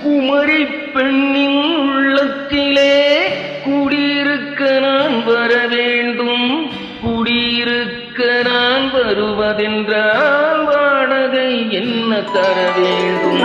குமரி பெண்ணின் உள்ளத்திலே குடியிருக்க நான் வர வேண்டும். குடியிருக்க நான் வருவதென்றால் வாடகை என்ன தர வேண்டும்?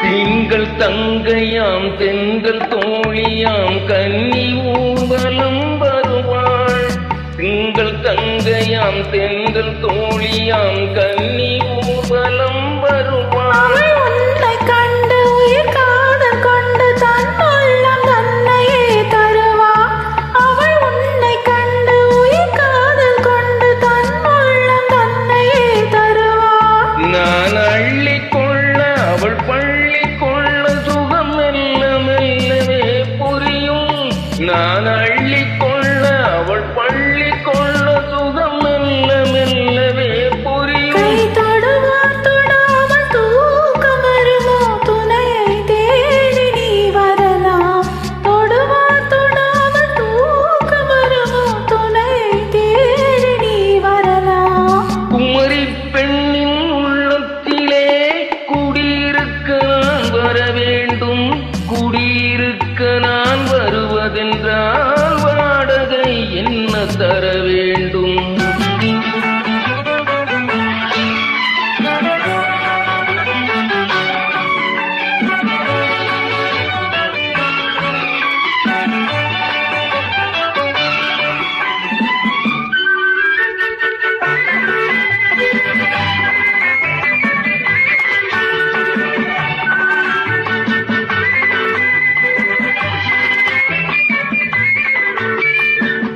திங்கள் தங்கையாம் தெங்கள் தோழியாம் கன்னி ஊர்வலம் வருவாள். திங்கள் தங்கையாம் தெங்கள் தோழியாம் கன்னி ஊர்வலம் வருவாள். உன்னை கண்டு உயிர் காதல் கொண்டு தன் உள்ளம் தன்னையே தருவா. அவள் உன்னை கண்டு உயிர் காதல் கொண்டு தன் உள்ளம் தன்னையே தருவா. நான் அள்ளிக்கொள்ள அவள் பள்ளி கொள்ள சுகம் மெல்ல மெல்லவே புரியும். நான் அள்ளிக்கொள்ள அவள் பள்ளி கொள்ள சுகம் மெல்ல மெல்லவே புரியும். கை தொடுவார் தொடாமல் தூக்கம் வருமோ? துணையை தேடி நீ வரலாம். தொடுவார் தொடாமல் தூக்கம் வருமோ? துணையை தேடி நீ வரலாம். குமரி பெண்ணின் உள்ளத்திலே குடியிருக்க நான் வர வேண்டும். குடியிருக்க நான் வருவதென்றால் வாடகை என்ன தர வேண்டும்?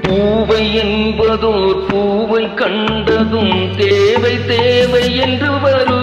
பூவை என்பதோர் பூவை கண்டதும் தேவை தேவை என்று வரும்.